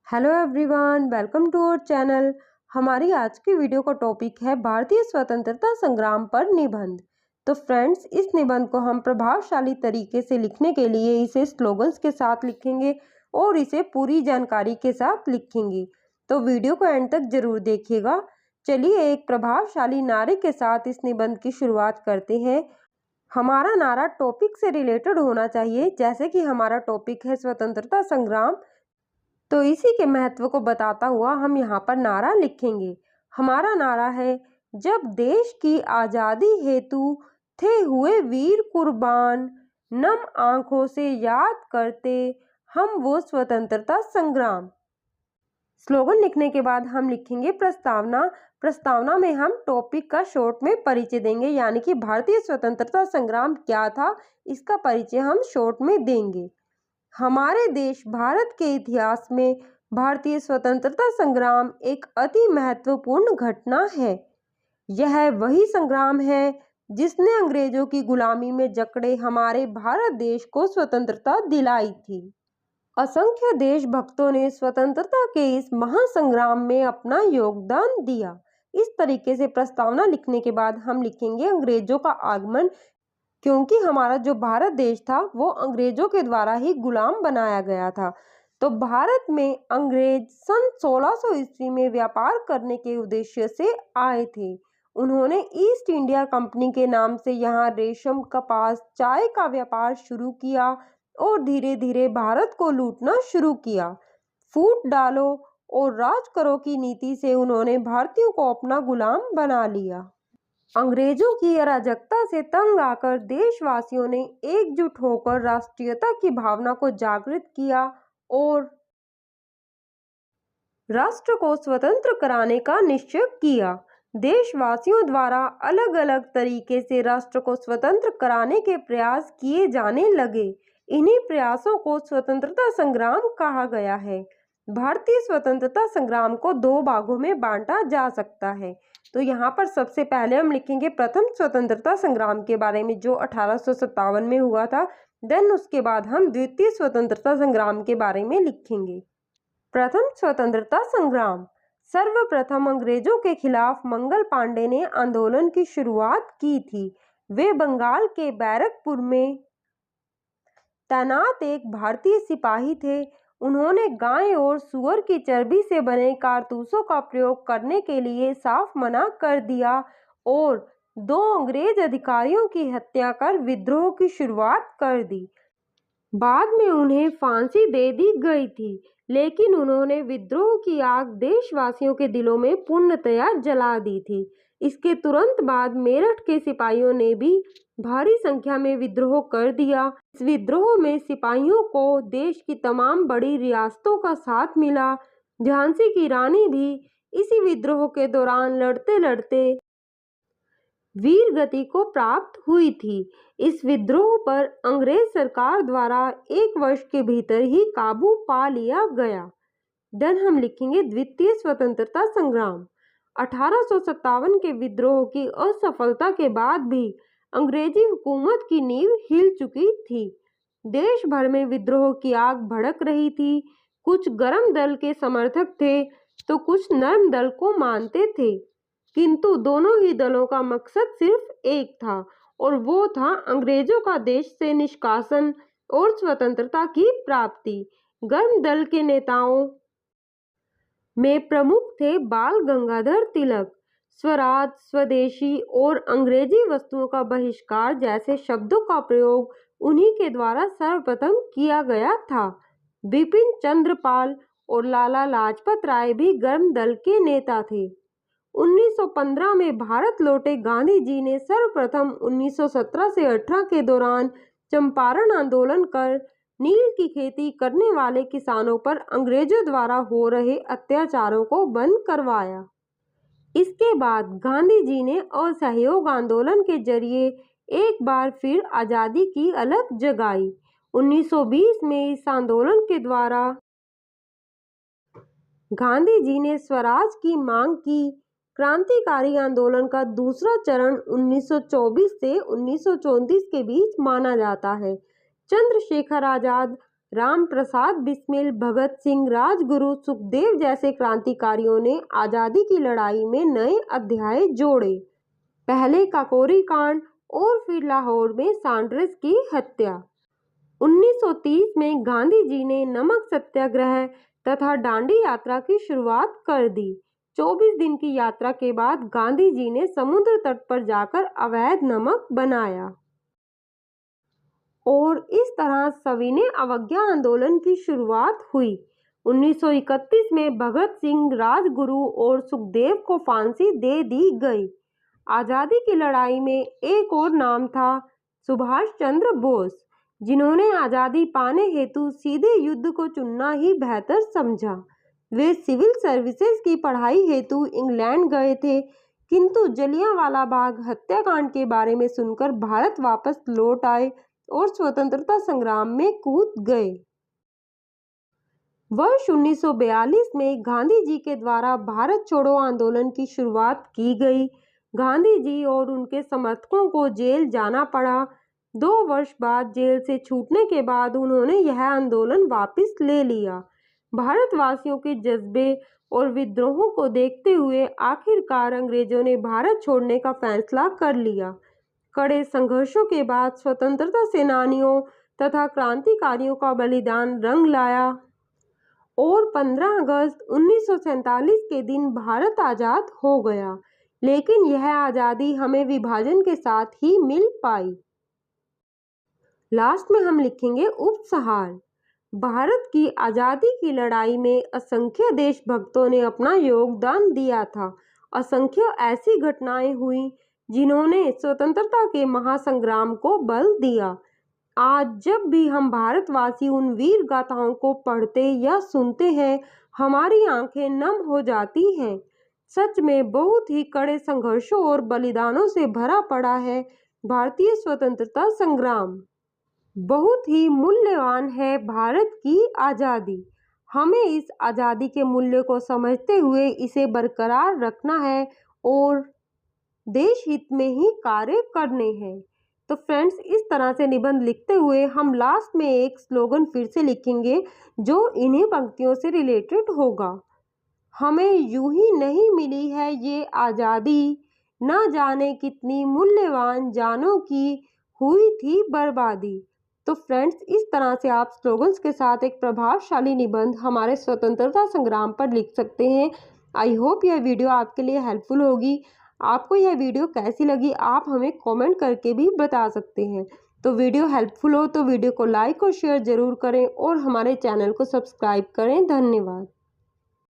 Hello everyone, welcome to our channel. हमारी आज की वीडियो का टॉपिक है भारतीय स्वतंत्रता संग्राम पर निबंध। तो फ्रेंड्स, इस निबंध को हम प्रभावशाली तरीके से लिखने के लिए इसे स्लोगन्स के साथ लिखेंगे और इसे पूरी जानकारी के साथ लिखेंगे। तो वीडियो को एंड तक जरूर देखिएगा। चलिए एक प्रभावशाली नारे के साथ इस निबंध की शुरुआत करते हैं। हमारा नारा टॉपिक से रिलेटेड होना चाहिए, जैसे कि हमारा टॉपिक है स्वतंत्रता संग्राम, तो इसी के महत्व को बताता हुआ हम यहाँ पर नारा लिखेंगे। हमारा नारा है, जब देश की आज़ादी हेतु थे हुए वीर कुर्बान, नम आंखों से याद करते हम वो स्वतंत्रता संग्राम। स्लोगन लिखने के बाद हम लिखेंगे प्रस्तावना। प्रस्तावना में हम टॉपिक का शॉर्ट में परिचय देंगे, यानी कि भारतीय स्वतंत्रता संग्राम क्या था, इसका परिचय हम शॉर्ट में देंगे। हमारे देश भारत के इतिहास में भारतीय स्वतंत्रता संग्राम एक अति महत्वपूर्ण घटना है। यह वही संग्राम है जिसने अंग्रेजों की गुलामी में जकड़े हमारे भारत देश को स्वतंत्रता दिलाई थी। असंख्य देशभक्तों ने स्वतंत्रता के इस महासंग्राम में अपना योगदान दिया। इस तरीके से प्रस्तावना लिखने के बाद हम लिखेंगे अंग्रेजों का आगमन, क्योंकि हमारा जो भारत देश था वो अंग्रेजों के द्वारा ही गुलाम बनाया गया था। तो भारत में अंग्रेज सन 1600 ईस्वी में व्यापार करने के उद्देश्य से आए थे। उन्होंने ईस्ट इंडिया कंपनी के नाम से यहाँ रेशम, कपास, चाय का व्यापार शुरू किया और धीरे धीरे भारत को लूटना शुरू किया। फूट डालो और राज करो की नीति से उन्होंने भारतीयों को अपना गुलाम बना लिया। अंग्रेजों की अराजकता से तंग आकर देशवासियों ने एकजुट होकर राष्ट्रीयता की भावना को जागृत किया और राष्ट्र को स्वतंत्र कराने का निश्चय किया। देशवासियों द्वारा अलग अलग तरीके से राष्ट्र को स्वतंत्र कराने के प्रयास किए जाने लगे। इन्हीं प्रयासों को स्वतंत्रता संग्राम कहा गया है। भारतीय स्वतंत्रता संग्राम को दो भागों में बांटा जा सकता है। तो यहाँ पर सबसे पहले हम लिखेंगे प्रथम स्वतंत्रता संग्राम के बारे में, जो 1857 में हुआ था। देन उसके बाद हम द्वितीय स्वतंत्रता संग्राम के बारे में लिखेंगे। प्रथम स्वतंत्रता संग्राम। सर्वप्रथम अंग्रेजों के खिलाफ मंगल पांडे ने आंदोलन की शुरुआत की थी। वे बंगाल के बैरकपुर में तैनात एक भारतीय सिपाही थे। उन्होंने गाय और सुअर की चर्बी से बने कारतूसों का प्रयोग करने के लिए साफ मना कर दिया और दो अंग्रेज अधिकारियों की हत्या कर विद्रोह की शुरुआत कर दी। बाद में उन्हें फांसी दे दी गई थी, लेकिन उन्होंने विद्रोह की आग देशवासियों के दिलों में पूर्णतया जला दी थी। इसके तुरंत बाद मेरठ के सिपाहियों ने भी भारी संख्या में विद्रोह कर दिया। इस विद्रोह में सिपाहियों को देश की तमाम बड़ी रियासतों का साथ मिला। झांसी की रानी भी इसी विद्रोह के दौरान लड़ते लड़ते वीर गति को प्राप्त हुई थी। इस विद्रोह पर अंग्रेज सरकार द्वारा 1 वर्ष के भीतर ही काबू पा लिया गया। देन हम लिखेंगे द्वितीय स्वतंत्रता संग्राम। 1857 के विद्रोह की असफलता के बाद भी अंग्रेजी हुकूमत की नींव हिल चुकी थी। देश भर में विद्रोह की आग भड़क रही थी। कुछ गर्म दल के समर्थक थे तो कुछ नरम दल को मानते थे, किंतु दोनों ही दलों का मकसद सिर्फ एक था, और वो था अंग्रेजों का देश से निष्कासन और स्वतंत्रता की प्राप्ति। गर्म दल के नेताओं में प्रमुख थे बाल गंगाधर तिलक। स्वराज, स्वदेशी और अंग्रेजी वस्तुओं का बहिष्कार जैसे शब्दों का प्रयोग उन्हीं के द्वारा सर्वप्रथम किया गया था। बिपिन चंद्र पाल और लाला लाजपत राय भी गर्म दल के नेता थे। 1915 में भारत लौटे गांधी जी ने सर्वप्रथम 1917 से 18 के दौरान चंपारण आंदोलन कर नील की खेती करने वाले किसानों पर अंग्रेजों द्वारा हो रहे अत्याचारों को बंद करवाया। इसके बाद गांधी जी ने असहयोग आंदोलन के जरिए एक बार फिर आज़ादी की अलख जगाई। 1920 में इस आंदोलन के द्वारा गांधी जी ने स्वराज की मांग की। क्रांतिकारी आंदोलन का दूसरा चरण 1924 से 1934 के बीच माना जाता है। चंद्रशेखर आजाद राम प्रसाद बिस्मिल, भगत सिंह, राजगुरु, सुखदेव जैसे क्रांतिकारियों ने आज़ादी की लड़ाई में नए अध्याय जोड़े। पहले काकोरी कांड और फिर लाहौर में सैंडर्स की हत्या। 1930 में गांधी जी ने नमक सत्याग्रह तथा दांडी यात्रा की शुरुआत कर दी। 24 दिन की यात्रा के बाद गांधी जी ने समुद्र तट पर जाकर अवैध नमक बनाया और इस तरह सविनय अवज्ञा आंदोलन की शुरुआत हुई। 1931 में भगत सिंह, राजगुरु और सुखदेव को फांसी दे दी गई। आज़ादी की लड़ाई में एक और नाम था सुभाष चंद्र बोस, जिन्होंने आज़ादी पाने हेतु सीधे युद्ध को चुनना ही बेहतर समझा। वे सिविल सर्विसेज की पढ़ाई हेतु इंग्लैंड गए थे, किंतु जलियांवाला बाग हत्याकांड के बारे में सुनकर भारत वापस लौट आए और स्वतंत्रता संग्राम में कूद गए। वर्ष 1942 में गांधी जी के द्वारा भारत छोड़ो आंदोलन की शुरुआत की गई। गांधी जी और उनके समर्थकों को जेल जाना पड़ा। 2 वर्ष बाद जेल से छूटने के बाद उन्होंने यह आंदोलन वापस ले लिया। भारतवासियों के जज्बे और विद्रोहों को देखते हुए आखिरकार अंग्रेजों ने भारत छोड़ने का फैसला कर लिया। कड़े संघर्षों के बाद स्वतंत्रता सेनानियों तथा क्रांतिकारियों का बलिदान रंग लाया और 15 अगस्त 1947 के दिन भारत आज़ाद हो गया। लेकिन यह आज़ादी हमें विभाजन के साथ ही मिल पाई। लास्ट में हम लिखेंगे उपसंहार। भारत की आज़ादी की लड़ाई में असंख्य देशभक्तों ने अपना योगदान दिया था। असंख्य ऐसी घटनाएं हुई जिन्होंने स्वतंत्रता के महासंग्राम को बल दिया। आज जब भी हम भारतवासी उन वीर गाथाओं को पढ़ते या सुनते हैं, हमारी आंखें नम हो जाती हैं। सच में बहुत ही कड़े संघर्षों और बलिदानों से भरा पड़ा है भारतीय स्वतंत्रता संग्राम। बहुत ही मूल्यवान है भारत की आज़ादी। हमें इस आज़ादी के मूल्य को समझते हुए इसे बरकरार रखना है और देश हित में ही कार्य करने हैं। तो फ्रेंड्स, इस तरह से निबंध लिखते हुए हम लास्ट में एक स्लोगन फिर से लिखेंगे जो इन्हीं पंक्तियों से रिलेटेड होगा। हमें यूं ही नहीं मिली है ये आज़ादी, ना जाने कितनी मूल्यवान जानों की हुई थी बर्बादी। तो फ्रेंड्स, इस तरह से आप स्लोगन्स के साथ एक प्रभावशाली निबंध हमारे स्वतंत्रता संग्राम पर लिख सकते हैं। आई होप यह वीडियो आपके लिए हेल्पफुल होगी। आपको यह वीडियो कैसी लगी आप हमें कमेंट करके भी बता सकते हैं। तो वीडियो हेल्पफुल हो तो वीडियो को लाइक और शेयर ज़रूर करें और हमारे चैनल को सब्सक्राइब करें। धन्यवाद।